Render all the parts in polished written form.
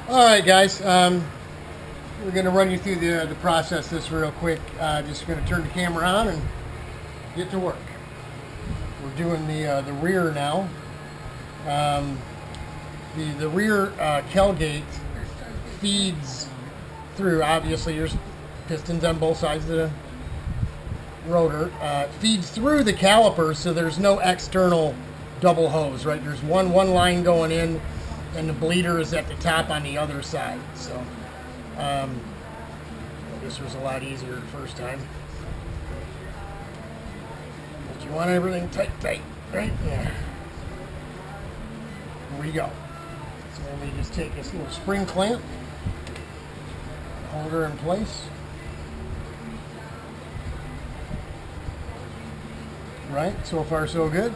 All right, guys. We're going to run you through the process this real quick. Just going to turn the camera on and get to work. We're doing the rear now. The rear tailgate feeds through. Obviously, there's pistons on both sides of the rotor. Feeds through the calipers, so there's no external double hose. Right? There's one line going in, and the bleeder is at the top on the other side. So this was a lot easier the first time. But you want everything tight, right? Yeah. Here we go. So let me just take this little spring clamp, hold her in place. Right, so far so good.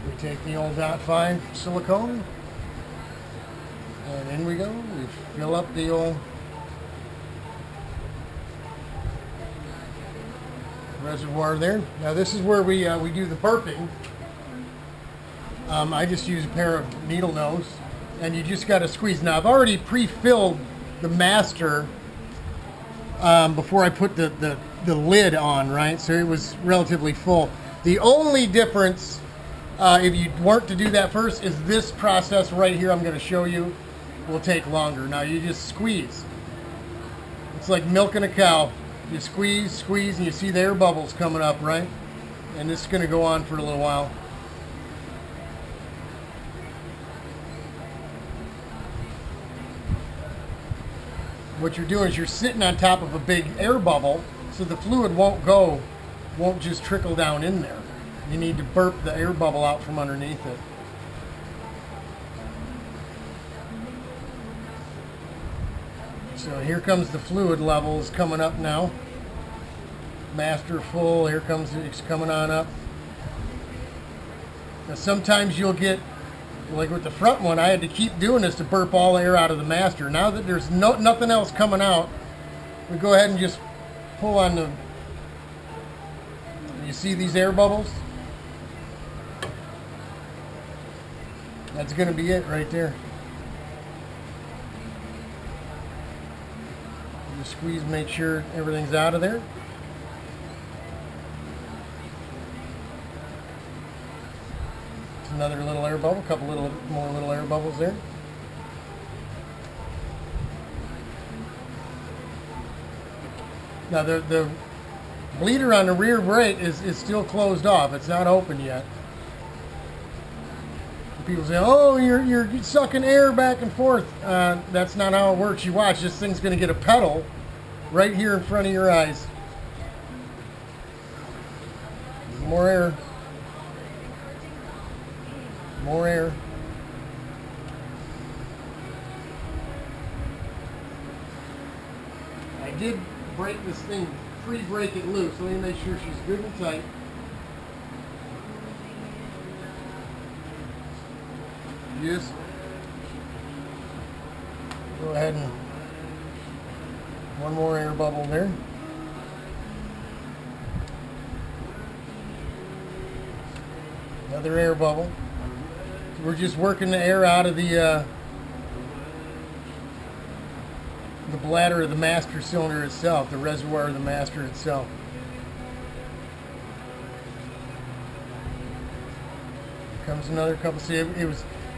We take the old .5 silicone, and in we go. We fill up the old reservoir there. Now this is where we do the burping. I just use a pair of needle nose, and you just got to squeeze. Now I've already pre-filled the master before I put the lid on, right? So it was relatively full. The only difference, if you weren't to do that first, is this process right here I'm going to show you will take longer. Now you just squeeze. It's like milking a cow. You squeeze, and you see the air bubbles coming up, right? And this is going to go on for a little while. What you're doing is you're sitting on top of a big air bubble, so the fluid won't just trickle down in there. You need to burp the air bubble out from underneath it. So here comes the fluid levels coming up now. Master full, here comes it's coming on up. Now sometimes you'll get, like with the front one, I had to keep doing this to burp all the air out of the master. Now that there's nothing else coming out, we go ahead and just pull on the, you see these air bubbles? That's going to be it right there. You squeeze, make sure everything's out of there. Another little air bubble, a couple more little air bubbles there. Now the bleeder on the rear brake is still closed off. It's not open yet. People say, "Oh, you're sucking air back and forth." That's not how it works. You watch. This thing's going to get a pedal right here in front of your eyes. More air. More air. I did break this thing, pre-break it loose. Let me make sure she's good and tight. Just go ahead and one more air bubble there. Another air bubble. We're just working the air out of the bladder of the master cylinder itself, the reservoir of the master itself. Here comes another couple. See,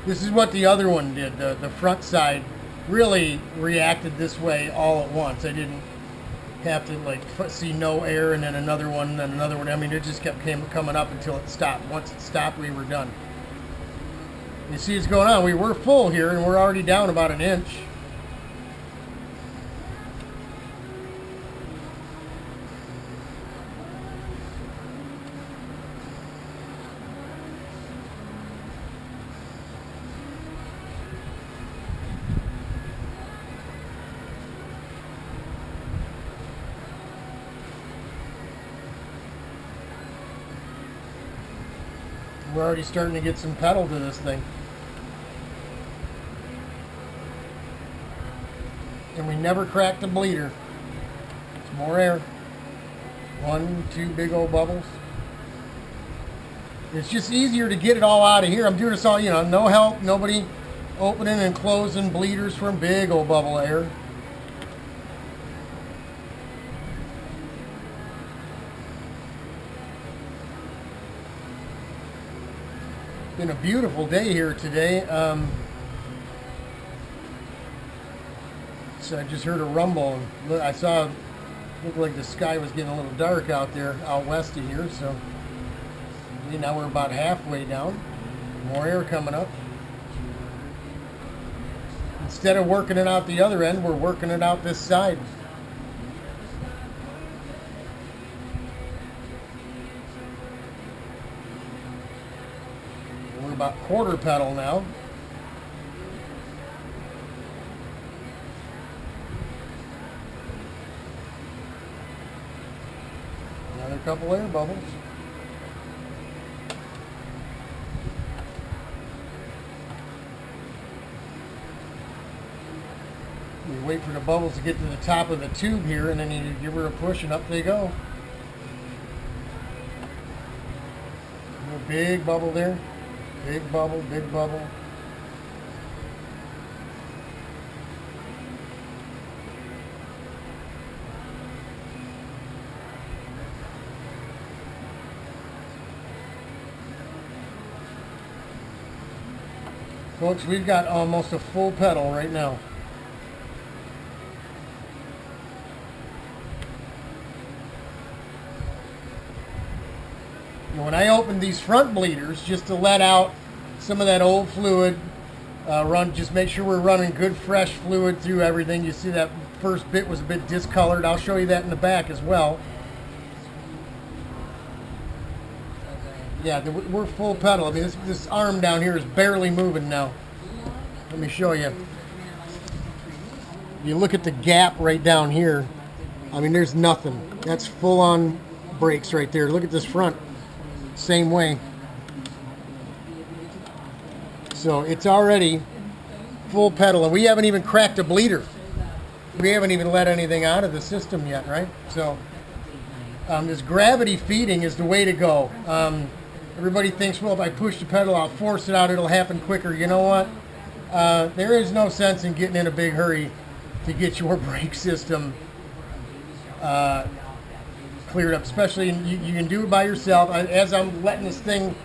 this is what the other one did. The front side really reacted this way all at once. I didn't have to like see no air and then another one and then another one. I mean, it just kept coming up until it stopped. Once it stopped, we were done. You see what's going on. We were full here and we're already down about an inch. We're already starting to get some pedal to this thing. And we never cracked the bleeder. Some more air. 1, 2 big old bubbles. It's just easier to get it all out of here. I'm doing this all, you know, no help, nobody opening and closing bleeders from big old bubble air. Been a beautiful day here today. So I just heard a rumble. I saw, looked like the sky was getting a little dark out there, out west of here. So now we're about halfway down. More air coming up. Instead of working it out the other end, we're working it out this side. We're about quarter pedal now. Another couple air bubbles. You wait for the bubbles to get to the top of the tube here, and then you give her a push, and up they go. A big bubble there. Big bubble, big bubble. Folks, we've got almost a full pedal right now. When I opened these front bleeders, just to let out some of that old fluid, just make sure we're running good fresh fluid through everything. You see that first bit was a bit discolored. I'll show you that in the back as well. Yeah, we're full pedal. I mean, this arm down here is barely moving now. Let me show you. You look at the gap right down here. I mean, there's nothing. That's full on brakes right there. Look at this front. Same way. So it's already full pedal, and we haven't even cracked a bleeder. We haven't even let anything out of the system yet, right? So this gravity feeding is the way to go. Everybody thinks, well, if I push the pedal, I'll force it out, it'll happen quicker. You know what? There is no sense in getting in a big hurry to get your brake system cleared up, especially you can do it by yourself. As I'm letting this thing,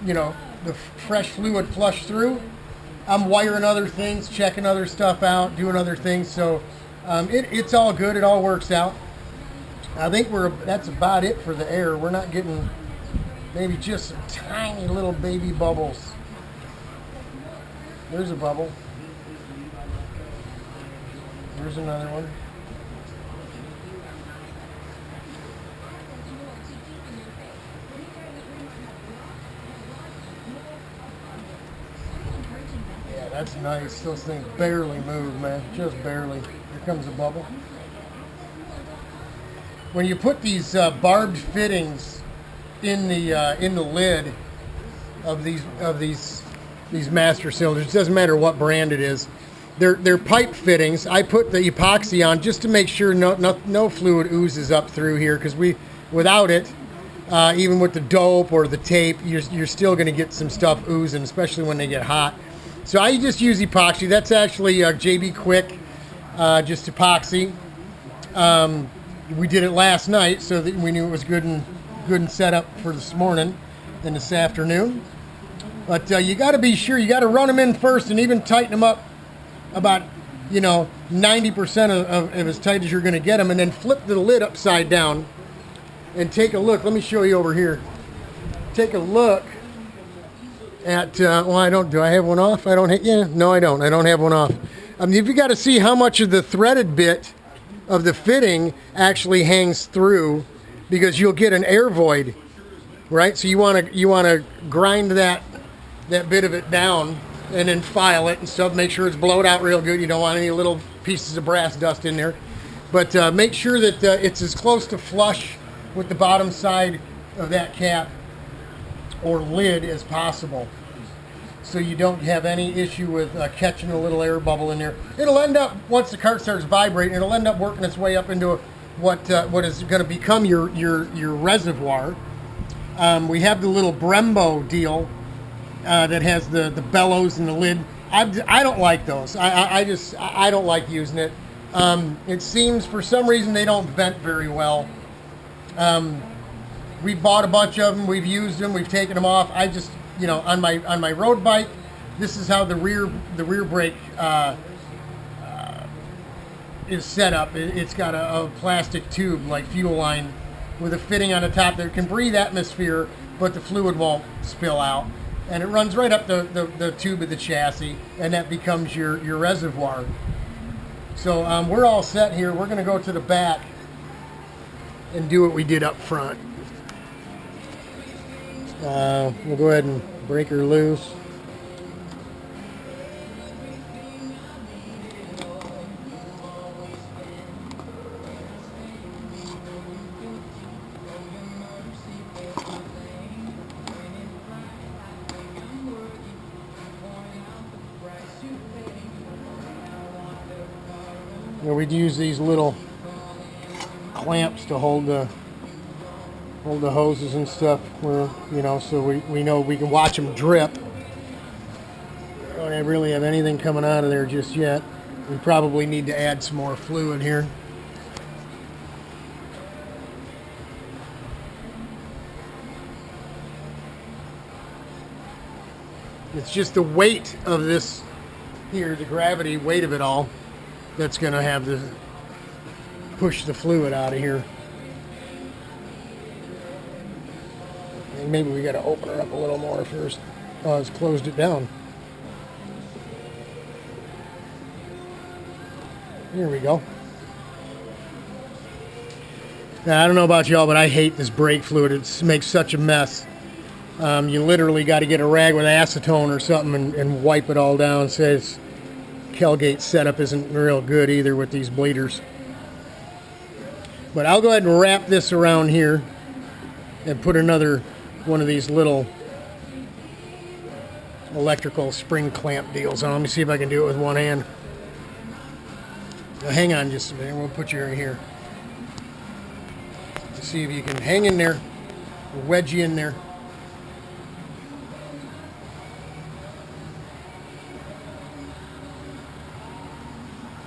you know, the fresh fluid flush through, I'm wiring other things, checking other stuff out, doing other things. So it's all good. It all works out. I think that's about it for the air. We're not getting maybe just some tiny little baby bubbles. There's a bubble. There's another one. That's nice. Those things barely move, man. Just barely. Here comes a bubble. When you put these barbed fittings in the lid of these master cylinders, it doesn't matter what brand it is. They're pipe fittings. I put the epoxy on just to make sure no fluid oozes up through here, because without it, even with the dope or the tape, you're still going to get some stuff oozing, especially when they get hot. So I just use epoxy. That's actually JB Quick, just epoxy. We did it last night, so that we knew it was good and set up for this morning and this afternoon. But you got to be sure. You got to run them in first, and even tighten them up about 90% of as tight as you're going to get them, and then flip the lid upside down and take a look. Let me show you over here. Take a look at, well, I don't, do I have one off? I don't, yeah, no, I don't have one off. You've got to see how much of the threaded bit of the fitting actually hangs through, because you'll get an air void, right? So you want to grind that bit of it down and then file it and stuff. Make sure it's blowed out real good. You don't want any little pieces of brass dust in there. But make sure that it's as close to flush with the bottom side of that cap or lid as possible, so you don't have any issue with catching a little air bubble in there. It'll end up, once the cart starts vibrating, it'll end up working its way up into what is going to become your reservoir. We have the little Brembo deal that has the bellows and the lid. I don't like those. I don't like using it. It seems for some reason they don't vent very well. We bought a bunch of them. We've used them. We've taken them off. I just, on my road bike, this is how the rear brake is set up. It's got a plastic tube like fuel line with a fitting on the top that can breathe atmosphere, but the fluid won't spill out. And it runs right up the tube of the chassis, and that becomes your reservoir. So we're all set here. We're going to go to the back and do what we did up front. We'll go ahead and break her loose. We'd use these little clamps to hold the hoses and stuff, where so we know we can watch them drip. Don't really have anything coming out of there just yet. We probably need to add some more fluid here. It's just the weight of this here, the gravity weight of it all, that's going to have to push the fluid out of here. And maybe we got to open her up a little more first. Oh, it's closed it down. Here we go. Now, I don't know about y'all, but I hate this brake fluid. It makes such a mess. You literally got to get a rag with acetone or something and wipe it all down. Says Kelgate setup isn't real good either with these bleeders. But I'll go ahead and wrap this around here and put another one of these little electrical spring clamp deals on. Let me see if I can do it with one hand. Now, hang on just a minute. We'll put you in here. Let's see if you can hang in there. We'll wedge you in there.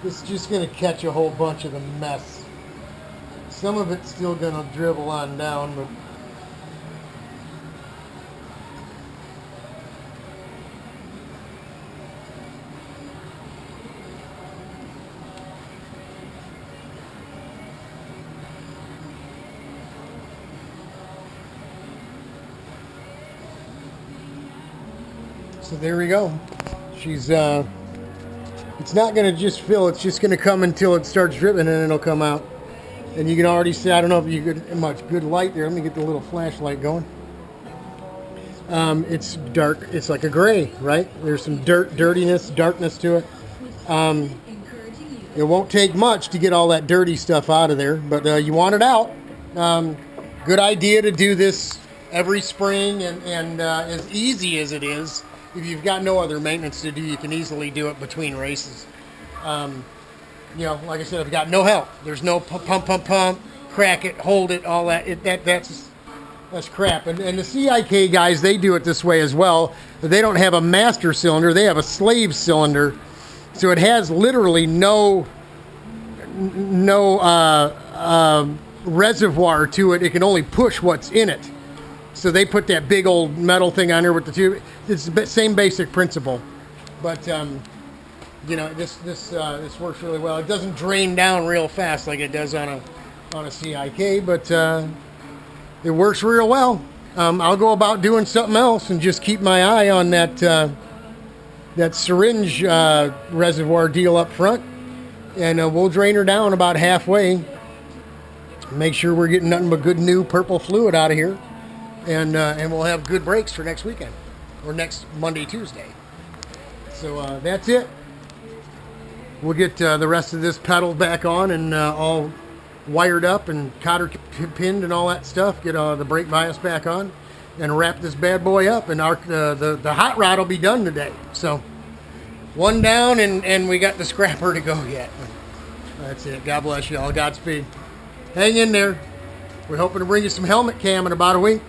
This is just going to catch a whole bunch of the mess. Some of it's still going to dribble on down, but so there we go. She's it's not going to just fill, it's just going to come until it starts dripping, and then it'll come out. And you can already see, I don't know if you get much good light there. Let me get the little flashlight going. It's dark. It's like a gray, right? There's some dirtiness, darkness to it. It won't take much to get all that dirty stuff out of there, but you want it out. Good idea to do this every spring, and as easy as it is, if you've got no other maintenance to do, you can easily do it between races. Like I said, I've got no help. There's no pump, crack it, hold it, all that. That's crap. And the CIK guys, they do it this way as well. They don't have a master cylinder. They have a slave cylinder. So it has literally no reservoir to it. It can only push what's in it. So they put that big old metal thing on there with the tube. It's the same basic principle, but this works really well. It doesn't drain down real fast like it does on a CIK, but it works real well. I'll go about doing something else and just keep my eye on that syringe reservoir deal up front, and we'll drain her down about halfway. Make sure we're getting nothing but good new purple fluid out of here. And we'll have good brakes for next weekend, or next Monday, Tuesday. So that's it. We'll get the rest of this pedal back on and all wired up and cotter pinned and all that stuff. Get the brake bias back on and wrap this bad boy up. And the hot rod will be done today. So one down, and we got the scrapper to go yet. That's it. God bless you all. Godspeed. Hang in there. We're hoping to bring you some helmet cam in about a week.